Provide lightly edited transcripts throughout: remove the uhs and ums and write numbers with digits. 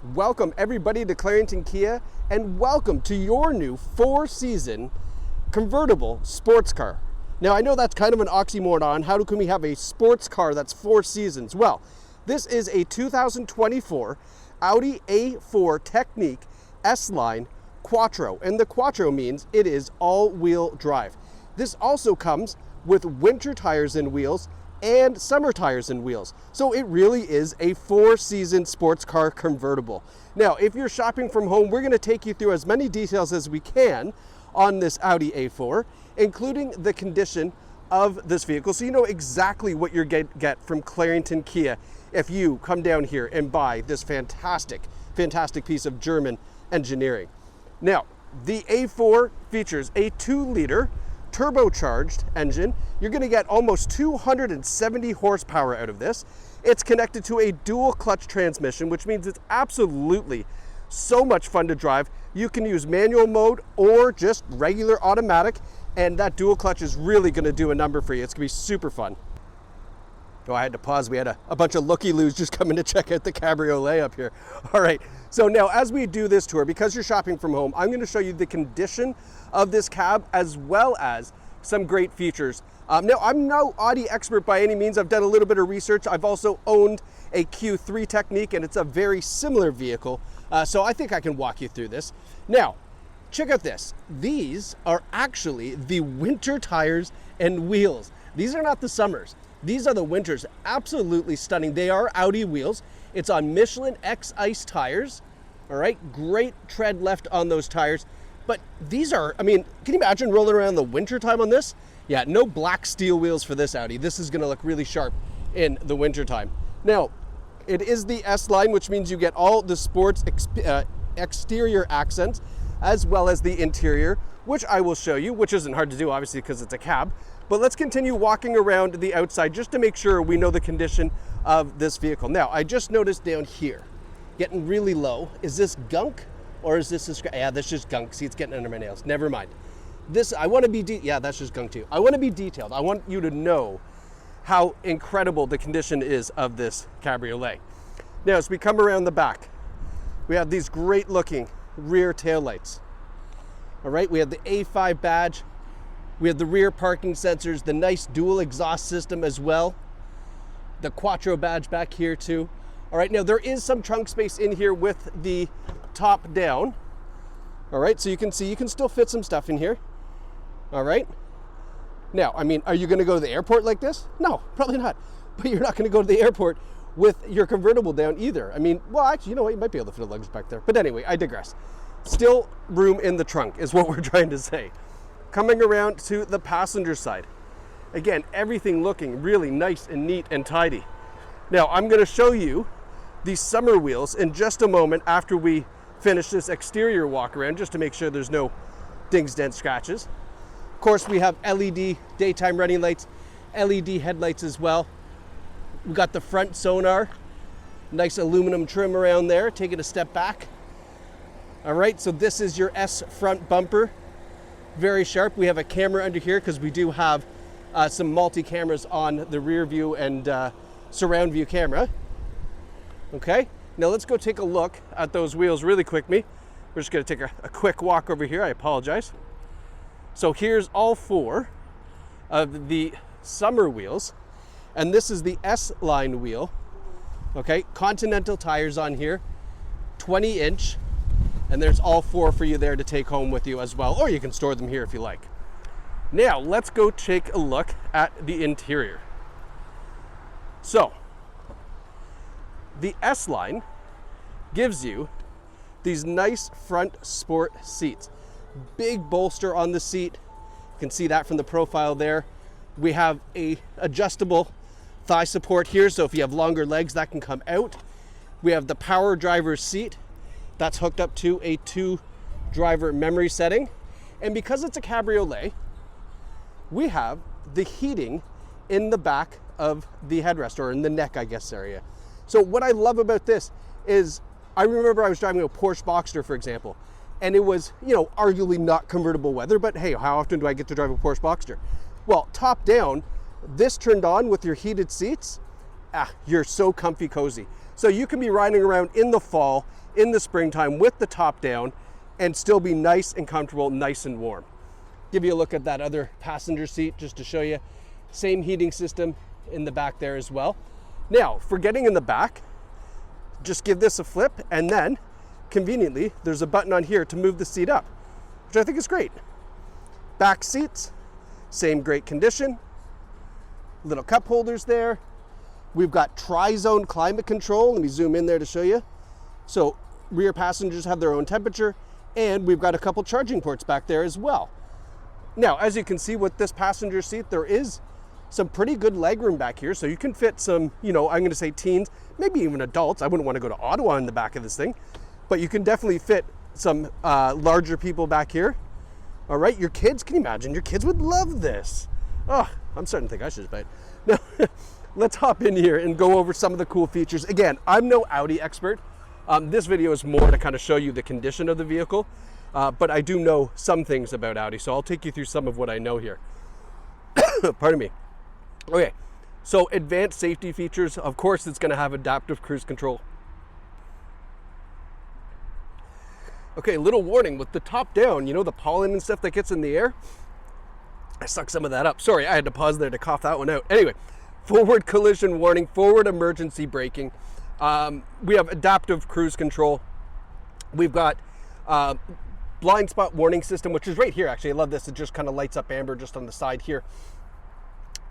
Welcome everybody to Clarington Kia, and welcome to your new 4-season convertible sports car. Now I know that's kind of an oxymoron. How can we have a sports car that's 4 seasons? Well, this is a 2024 Audi A4 Technik S-Line Quattro, and the Quattro means it is all-wheel drive. This also comes with winter tires and wheels and summer tires and wheels. So it really is a 4-season sports car convertible. Now, if you're shopping from home, we're gonna take you through as many details as we can on this Audi A4, including the condition of this vehicle, so you know exactly what you're get from Clarington Kia if you come down here and buy this fantastic piece of German engineering. Now, the A4 features a 2-liter turbocharged engine. You're going to get almost 270 horsepower out of this. It's connected to a dual clutch transmission, which means it's absolutely so much fun to drive. You can use manual mode or just regular automatic, and that dual clutch is really going to do a number for you. It's going to be super fun. Oh, I had to pause. We had a bunch of looky-loos just coming to check out the Cabriolet up here. All right, so now as we do this tour, because you're shopping from home, I'm gonna show you the condition of this cab as well as some great features. Now, I'm no Audi expert by any means. I've done a little bit of research. I've also owned a Q3 Technik, and it's a very similar vehicle. So I think I can walk you through this. Now, check out this. These are actually the winter tires and wheels. These are not the summers. These are the winters. Absolutely stunning. They are Audi wheels. It's on Michelin X Ice tires. All right, great tread left on those tires. But these are, I mean, can you imagine rolling around in the winter time on this? Yeah, no black steel wheels for this Audi. This is gonna look really sharp in the winter time. Now, it is the S-Line, which means you get all the sports exterior accents as well as the interior, which I will show you, which isn't hard to do, obviously, because it's a cab. But let's continue walking around the outside just to make sure we know the condition of this vehicle. Now, I just noticed down here, getting really low. Is this gunk or is this a scratch? Yeah, that's just gunk. See, it's getting under my nails. Never mind. This, I want to be, yeah, that's just gunk too. I want to be detailed. I want you to know how incredible the condition is of this Cabriolet. Now, as we come around the back, we have these great looking rear taillights. All right, we have the A5 badge. We have the rear parking sensors, the nice dual exhaust system as well. The Quattro badge back here too. All right, now there is some trunk space in here with the top down. All right, so you can see you can still fit some stuff in here. All right. Now, I mean, are you gonna go to the airport like this? No, probably not. But you're not gonna go to the airport with your convertible down either. I mean, well, actually, you know what? You might be able to fit a luggage back there. But anyway, I digress. Still room in the trunk is what we're trying to say. Coming around to the passenger side. Again, everything looking really nice and neat and tidy. Now, I'm gonna show you these summer wheels in just a moment after we finish this exterior walk around, just to make sure there's no dings, dents, scratches. Of course, we have LED daytime running lights, LED headlights as well. We got the front sonar, nice aluminum trim around there, take it a step back. All right, so this is your S front bumper. Very sharp. We have a camera under here because we do have some multi-cameras on the rear view and surround view camera. Okay, now let's go take a look at those wheels really quickly. We're just gonna take a quick walk over here. I apologize. So here's all 4 of the summer wheels, and this is the S-Line wheel. Okay, Continental tires on here, 20-inch. And there's all 4 for you there to take home with you as well, or you can store them here if you like. Now, let's go take a look at the interior. So, the S-Line gives you these nice front sport seats. Big bolster on the seat. You can see that from the profile there. We have a adjustable thigh support here, so if you have longer legs, that can come out. We have the power driver's seat. That's hooked up to a 2-driver memory setting. And because it's a Cabriolet, we have the heating in the back of the headrest, or in the neck, I guess, area. So what I love about this is, I remember I was driving a Porsche Boxster, for example, and it was, you know, arguably not convertible weather, but hey, how often do I get to drive a Porsche Boxster? Well, top down, this turned on with your heated seats, you're so comfy cozy. So you can be riding around in the fall in the springtime with the top down and still be nice and comfortable, nice and warm. Give you a look at that other passenger seat just to show you. Same heating system in the back there as well. Now, for getting in the back, just give this a flip, and then conveniently, there's a button on here to move the seat up, which I think is great. Back seats, same great condition. Little cup holders there. We've got tri-zone climate control. Let me zoom in there to show you. So rear passengers have their own temperature, and we've got a couple charging ports back there as well. Now, as you can see with this passenger seat, there is some pretty good legroom back here. So you can fit some, I'm going to say teens, maybe even adults. I wouldn't want to go to Ottawa in the back of this thing, but you can definitely fit some larger people back here. All right, your kids, can you imagine? Your kids would love this. Oh, I'm starting to think I should buy it. Now, let's hop in here and go over some of the cool features. Again, I'm no Audi expert. This video is more to kind of show you the condition of the vehicle, but I do know some things about Audi, so I'll take you through some of what I know here. Pardon me. Okay, so advanced safety features. Of course, it's going to have adaptive cruise control. Okay, little warning with the top down, the pollen and stuff that gets in the air. I sucked some of that up. Sorry, I had to pause there to cough that one out. Anyway, forward collision warning, forward emergency braking. We have adaptive cruise control. We've got blind spot warning system, which is right here. Actually, I love this. It just kind of lights up amber just on the side here.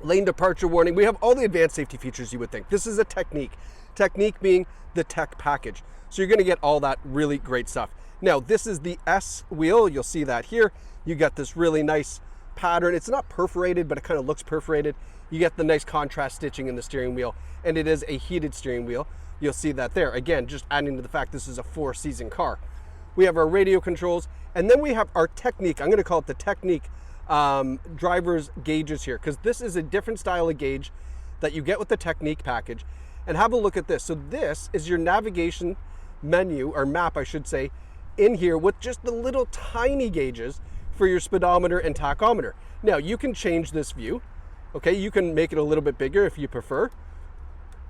Lane departure warning. We have all the advanced safety features you would think. This is a Technik. Technik being the tech package. So you're going to get all that really great stuff. Now, this is the S wheel. You'll see that here. You got this really nice pattern. It's not perforated, but it kind of looks perforated. You get the nice contrast stitching in the steering wheel, and it is a heated steering wheel. You'll see that there. Again, just adding to the fact this is a 4-season car. We have our radio controls, and then we have our Technik. I'm going to call it the Technik driver's gauges here, because this is a different style of gauge that you get with the Technik package. And have a look at this. So this is your navigation menu, or map, I should say, in here with just the little tiny gauges for your speedometer and tachometer. Now, you can change this view. Okay, you can make it a little bit bigger if you prefer.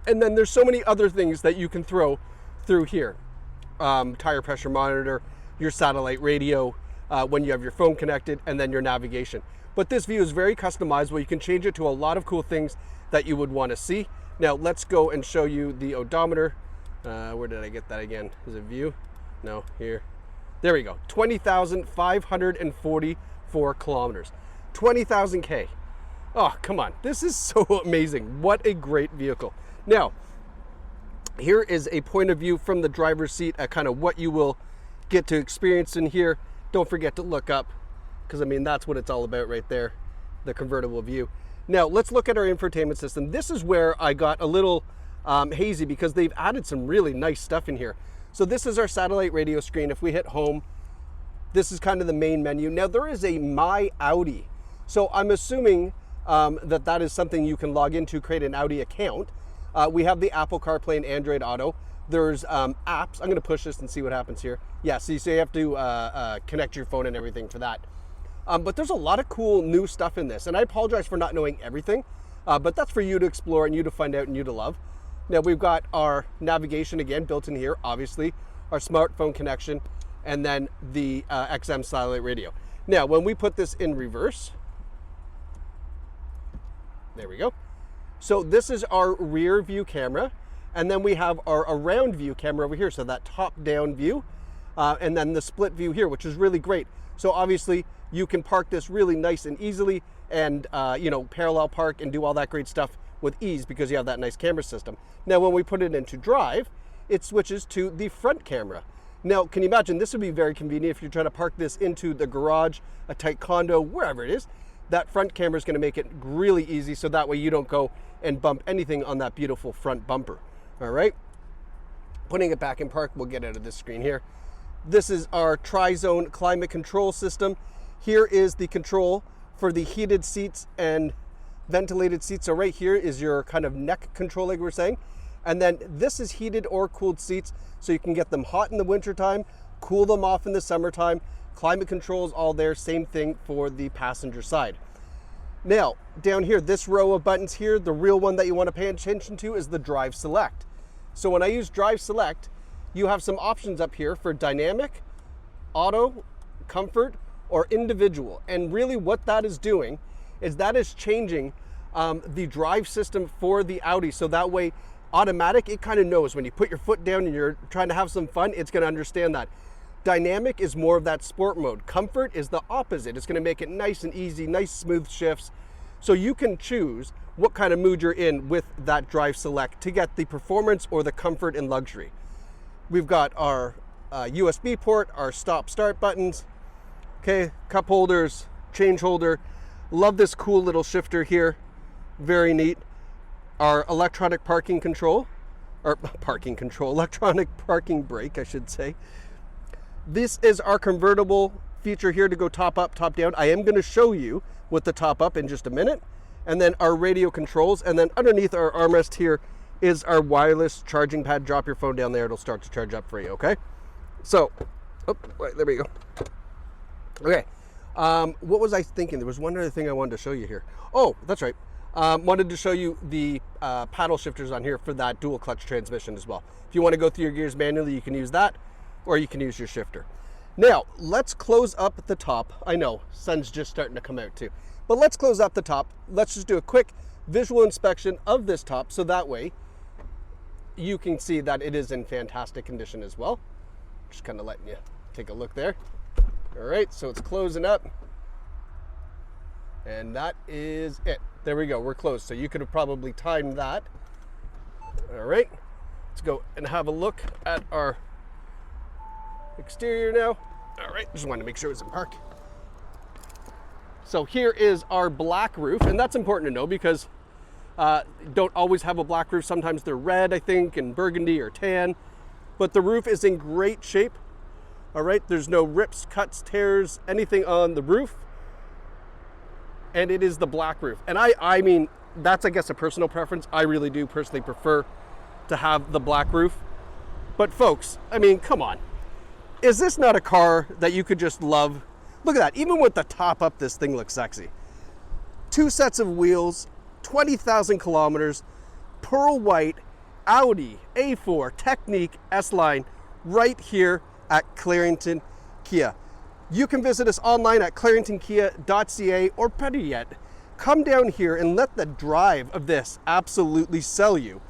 And then there's so many other things that you can throw through here. Tire pressure monitor, your satellite radio, when you have your phone connected, and then your navigation. But this view is very customizable. You can change it to a lot of cool things that you would want to see. Now, let's go and show you the odometer. Where did I get that again? Is it view? No, here. There we go. 20,544 kilometers. 20,000 K. Oh, come on. This is so amazing. What a great vehicle. Now, here is a point of view from the driver's seat at kind of what you will get to experience in here. Don't forget to look up, because I mean, that's what it's all about right there, the convertible view. Now, let's look at our infotainment system. This is where I got a little hazy, because they've added some really nice stuff in here. So this is our satellite radio screen. If we hit home, this is kind of the main menu. Now, there is a My Audi. So I'm assuming that is something you can log into, create an Audi account. We have the Apple CarPlay and Android Auto. There's apps. I'm going to push this and see what happens here. Yeah, so you have to connect your phone and everything for that. But there's a lot of cool new stuff in this. And I apologize for not knowing everything, but that's for you to explore and you to find out and you to love. Now, we've got our navigation again built in here, obviously, our smartphone connection, and then the XM satellite radio. Now, when we put this in reverse, there we go. So this is our rear view camera, and then we have our around view camera over here, so that top-down view, and then the split view here, which is really great. So obviously, you can park this really nice and easily, and parallel park and do all that great stuff with ease because you have that nice camera system. Now, when we put it into drive, it switches to the front camera. Now, can you imagine, this would be very convenient if you're trying to park this into the garage, a tight condo, wherever it is. That front camera is going to make it really easy, so that way you don't go and bump anything on that beautiful front bumper. All right, putting it back in park, we'll get out of this screen here. This is our tri-zone climate control system. Here is the control for the heated seats and ventilated seats. So right here is your kind of neck control, like we were saying. And then this is heated or cooled seats, so you can get them hot in the wintertime, cool them off in the summertime. Climate control is all there, same thing for the passenger side. Now, down here, this row of buttons here, the real one that you want to pay attention to is the Drive Select. So when I use Drive Select, you have some options up here for dynamic, auto, comfort, or individual. And really what that is doing is that is changing the drive system for the Audi. So that way, automatic, it kind of knows when you put your foot down and you're trying to have some fun, it's going to understand that. Dynamic is more of that sport mode. Comfort is the opposite. It's going to make it nice and easy, nice smooth shifts. So you can choose what kind of mood you're in with that drive select to get the performance or the comfort and luxury. We've got our USB port, our stop start buttons, okay, cup holders, change holder. Love this cool little shifter here, very neat. Our electronic parking control, or electronic parking brake, I should say. This is our convertible feature here to go top up, top down. I am going to show you with the top up in just a minute. And then our radio controls, and then underneath our armrest here is our wireless charging pad. Drop your phone down there, it'll start to charge up for you, okay? So, oh, right, there we go. Okay, what was I thinking? There was one other thing I wanted to show you here. Oh, that's right. Wanted to show you the paddle shifters on here for that dual clutch transmission as well. If you want to go through your gears manually, you can use that, or you can use your shifter. Now, let's close up the top. I know, sun's just starting to come out too. But let's close up the top. Let's just do a quick visual inspection of this top so that way you can see that it is in fantastic condition as well. Just kind of letting you take a look there. All right, so it's closing up. And that is it. There we go, we're closed. So you could have probably timed that. All right, let's go and have a look at our exterior now. All right, just wanted to make sure it was in park. So here is our black roof, and that's important to know because don't always have a black roof. Sometimes they're red, I think, and burgundy or tan, but the roof is in great shape. All right, there's no rips, cuts, tears, anything on the roof. And it is the black roof. And I mean, that's, I guess, a personal preference. I really do personally prefer to have the black roof. But folks, I mean, come on. Is this not a car that you could just love? Look at that, even with the top up, this thing looks sexy. 2 sets of wheels, 20,000 kilometers, pearl white, Audi A4 Technik S-Line right here at Clarington Kia. You can visit us online at claringtonkia.ca, or better yet, come down here and let the drive of this absolutely sell you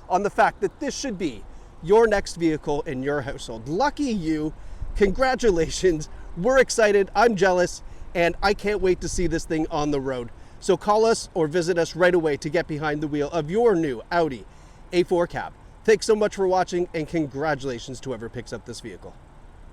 on the fact that this should be your next vehicle in your household. Lucky you, congratulations. We're excited, I'm jealous, and I can't wait to see this thing on the road. So call us or visit us right away to get behind the wheel of your new Audi A4 cab. Thanks so much for watching, and congratulations to whoever picks up this vehicle.